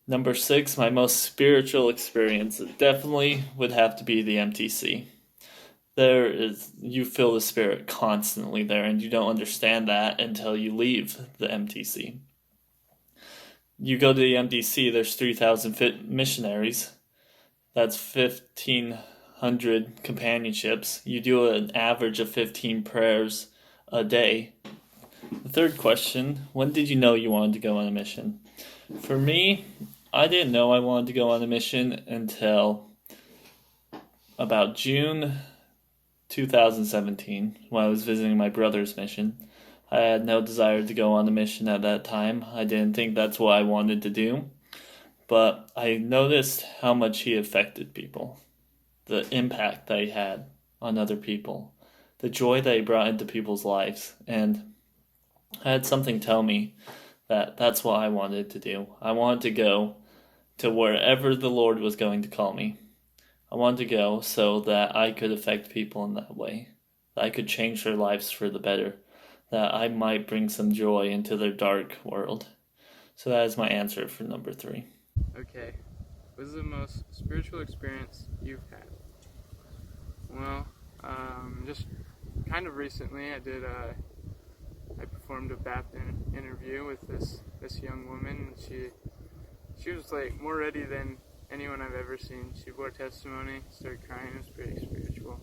Number six, my most spiritual experience definitely would have to be the MTC. You feel the spirit constantly there, and you don't understand that until you leave the MTC. You go to the MTC, there's 3,000 fit missionaries. That's 1,500 companionships. You do an average of 15 prayers a day. The third question, when did you know you wanted to go on a mission? For me, I didn't know I wanted to go on a mission until about June 2017 when I was visiting my brother's mission. I had no desire to go on a mission at that time. I didn't think that's what I wanted to do. But I noticed how much he affected people, the impact that he had on other people, the joy that he brought into people's lives. And I had something tell me that that's what I wanted to do. I wanted to go to wherever the Lord was going to call me. I wanted to go so that I could affect people in that way, that I could change their lives for the better, that I might bring some joy into their dark world. So that is my answer for number three. Okay, what is the most spiritual experience you've had? Well, just kind of recently, I performed a Baptist interview with this young woman. She was like more ready than anyone I've ever seen. She bore testimony, started crying. It was pretty spiritual.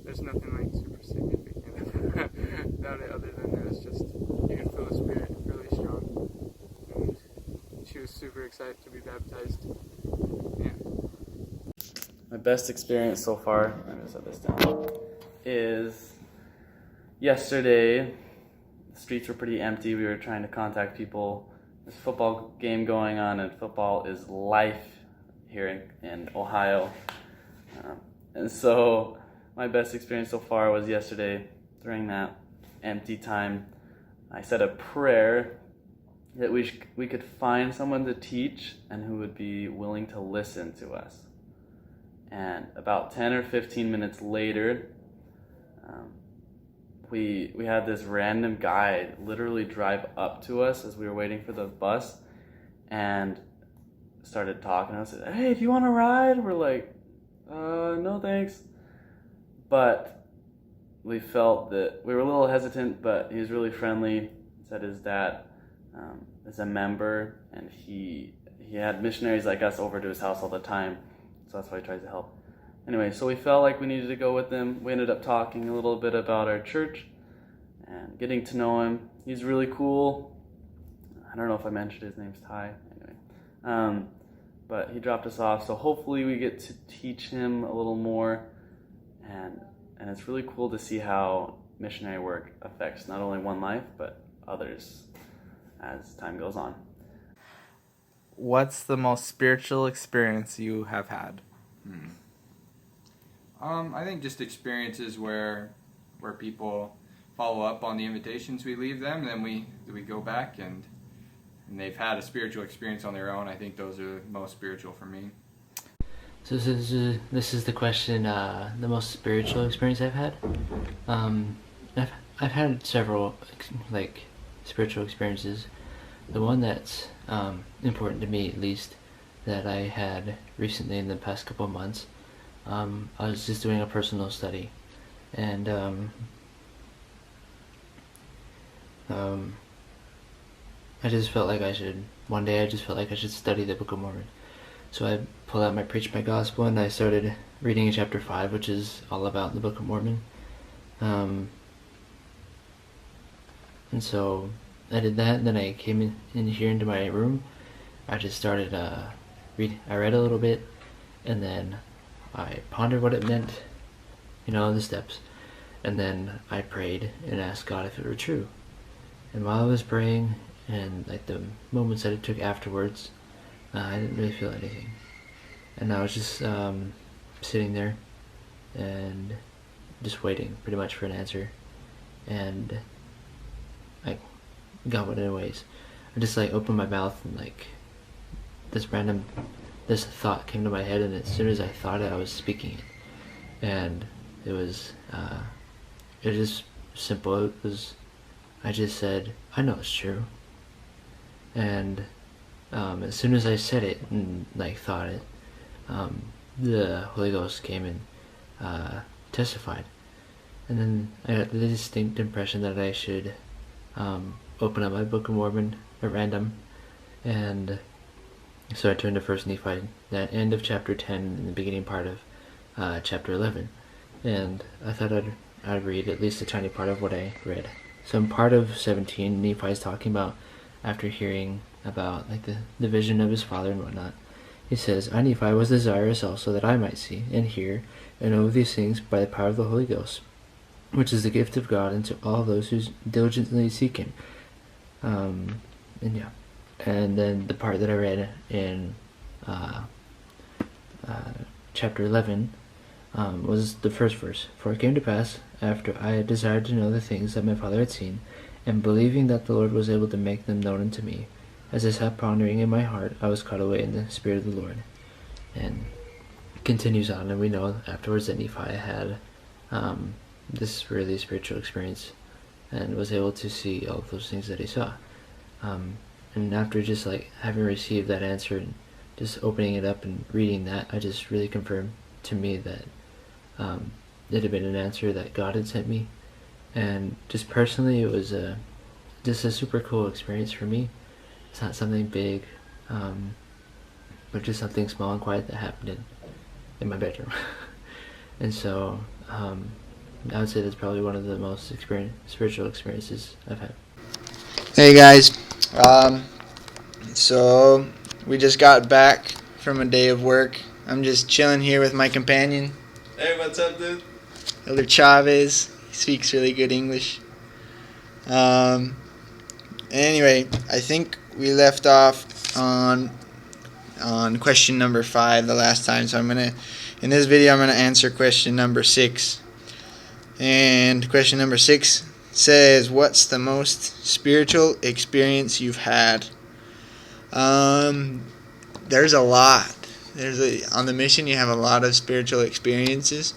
There's nothing like super significant about it other than it was just you can feel the spirit really strong. And she was super excited to be baptized. Yeah. My best experience so far, I'm going to set this down, is yesterday. The streets were pretty empty. We were trying to contact people. There's a football game going on, and football is life here in Ohio. And so my best experience so far was yesterday during that empty time. I said a prayer that we could find someone to teach and who would be willing to listen to us. And about 10 or 15 minutes later, we had this random guy literally drive up to us as we were waiting for the bus and started talking to us. Hey, do you want to ride? We're like, no thanks. But we felt that we were a little hesitant, but he was really friendly. He said his dad is a member, and he had missionaries like us over to his house all the time, so that's why he tries to help. Anyway, so we felt like we needed to go with him. We ended up talking a little bit about our church and getting to know him. He's really cool. I don't know if I mentioned his name's Ty. Anyway, but he dropped us off, so hopefully we get to teach him a little more. And it's really cool to see how missionary work affects not only one life, but others as time goes on. What's the most spiritual experience you have had? I think just experiences where people follow up on the invitations we leave them, and then we go back and they've had a spiritual experience on their own. I think those are most spiritual for me. So this is the question, the most spiritual experience I've had. I've had several spiritual experiences. The one that's important to me, at least, that I had recently in the past couple of months. I was just doing a personal study, and I just felt like one day I just felt like I should study the Book of Mormon. So I pulled out my Preach My Gospel and I started reading in chapter 5, which is all about the Book of Mormon. And so I did that, and then I came in here into my room. I just started I read a little bit, and then I pondered what it meant, the steps. And then I prayed and asked God if it were true. And while I was praying, and the moments that it took afterwards, I didn't really feel anything. And I was just sitting there and just waiting pretty much for an answer. And I got one anyways. I just opened my mouth, and this thought came to my head, and as soon as I thought it, I was speaking it. And it was just simple. I just said, I know it's true. And as soon as I said it and thought it, the Holy Ghost came and testified. And then I got the distinct impression that I should open up my Book of Mormon at random, and so I turned to First Nephi, that end of chapter 10 and the beginning part of chapter 11, and I thought I'd read at least a tiny part of what I read. So in part of 17, Nephi's talking about, after hearing about the vision of his father and whatnot, he says, "I, Nephi, was desirous also that I might see and hear and know these things by the power of the Holy Ghost, which is the gift of God unto all those who diligently seek Him." And then the part that I read in chapter 11 was the first verse. "For it came to pass, after I had desired to know the things that my father had seen, and believing that the Lord was able to make them known unto me, as I sat pondering in my heart, I was caught away in the Spirit of the Lord." And it continues on, and we know afterwards that Nephi had this really spiritual experience and was able to see all of those things that he saw. And after just having received that answer and just opening it up and reading that, I just really confirmed to me that it had been an answer that God had sent me. And just personally, it was just a super cool experience for me. It's not something big, but just something small and quiet that happened in my bedroom. And so I would say that's probably one of the most spiritual experiences I've had. Hey guys, so we just got back from a day of work. I'm just chilling here with my companion. Hey, what's up, dude? Elder Chavez. He speaks really good English. Anyway, I think we left off on question number 5 the last time, so in this video I'm gonna answer question number 6. And question number 6 says, "What's the most spiritual experience you've had?" There's a lot. On the mission you have a lot of spiritual experiences,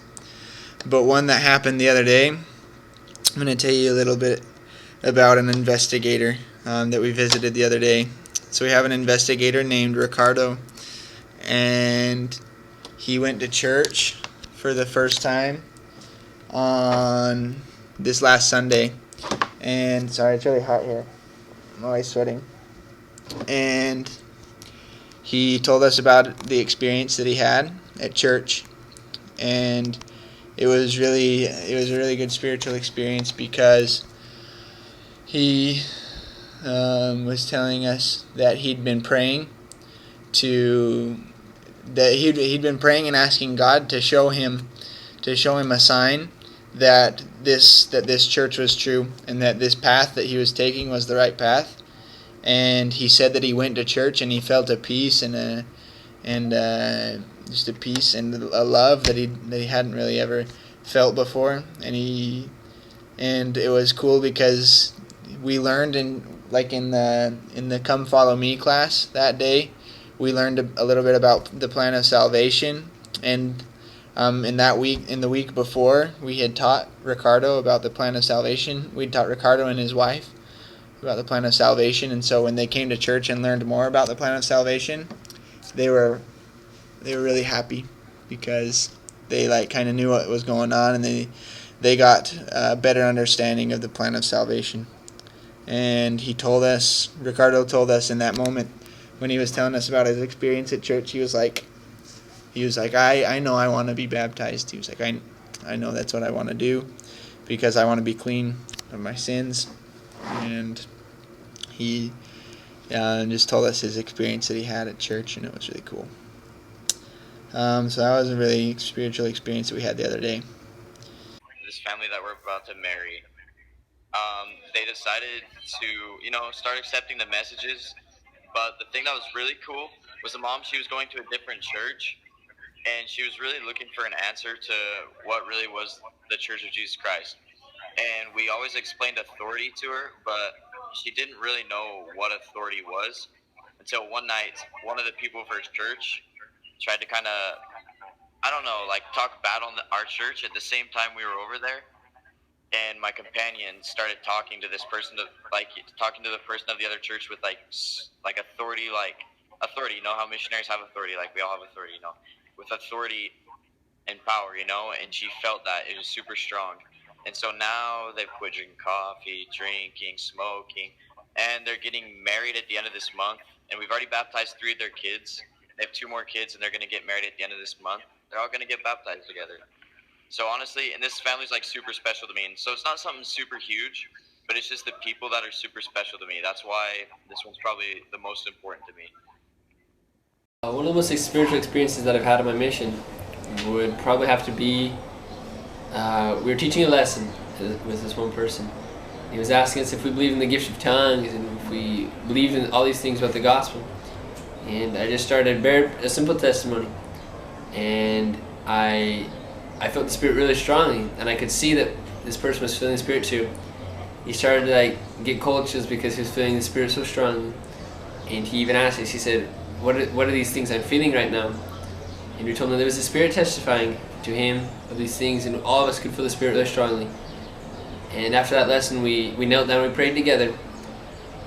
but one that happened the other day, I'm going to tell you a little bit about an investigator that we visited the other day. So we have an investigator named Ricardo, and he went to church for the first time on this last Sunday. And sorry, it's really hot here. I'm always sweating. And he told us about the experience that he had at church, and it was a really good spiritual experience because he was telling us that he'd been praying and asking God to show him a sign that this church was true and that this path that he was taking was the right path. And he said that he went to church and he felt a peace and just a peace and a love that he hadn't really ever felt before. And it was cool because we learned in the Come Follow Me class that day, we learned a little bit about the plan of salvation. And in the week before, we had taught Ricardo about the plan of salvation. We taught Ricardo and his wife about the plan of salvation, and so when they came to church and learned more about the plan of salvation, they were really happy because they kind of knew what was going on, and they got a better understanding of the plan of salvation. And Ricardo told us in that moment when he was telling us about his experience at church, he was like, I know I want to be baptized. He was like, I know that's what I want to do because I want to be clean of my sins. And he just told us his experience that he had at church, and it was really cool. So that was a really spiritual experience that we had the other day. This family that we're about to marry, they decided to, start accepting the messages. But the thing that was really cool was the mom, she was going to a different church, and she was really looking for an answer to what really was the Church of Jesus Christ. And we always explained authority to her, but she didn't really know what authority was until one night, one of the people of her church tried to kind of, talk bad on our church at the same time we were over there. and my companion started talking to this person, talking to the person of the other church with like authority, authority. You know how missionaries have authority, like we all have authority, with authority and power, and she felt that it was super strong. And so now they've quit drinking coffee, drinking, smoking, and they're getting married at the end of this month. And we've already baptized 3 of their kids. They have 2 more kids, and they're going to get married at the end of this month. They're all going to get baptized together. So honestly, and this family's like super special to me. And so it's not something super huge, but it's just the people that are super special to me. That's why this one's probably the most important to me. One of the most spiritual experiences that I've had on my mission would probably have to be, we were teaching a lesson with this one person. He was asking us if we believed in the gift of tongues and if we believed in all these things about the gospel. And I just started to bear a simple testimony. And I felt the Spirit really strongly, and I could see that this person was feeling the Spirit too. He started to get cold chills because he was feeling the Spirit so strongly. And he even asked us, he said, what are these things I'm feeling right now? And we told him there was the Spirit testifying to him of these things, and all of us could feel the Spirit really strongly. And after that lesson, we knelt down and we prayed together.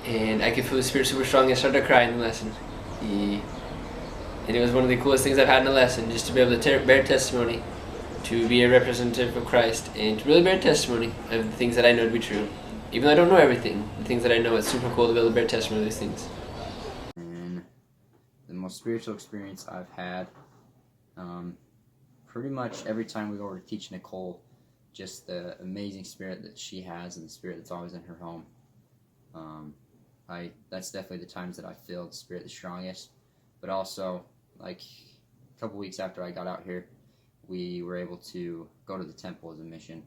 And I could feel the Spirit super strongly. I started to cry in the lesson. And it was one of the coolest things I've had in a lesson, just to be able to bear testimony, to be a representative of Christ, and to really bear testimony of the things that I know to be true. Even though I don't know everything, the things that I know, it's super cool to be able to bear testimony of these things. And the most spiritual experience I've had, pretty much every time we go over to teach Nicole, just the amazing spirit that she has and the spirit that's always in her home. That's definitely the times that I feel the Spirit the strongest. But also, like a couple weeks after I got out here, we were able to go to the temple as a mission,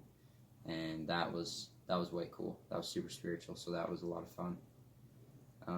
and that was way cool. That was super spiritual, so that was a lot of fun.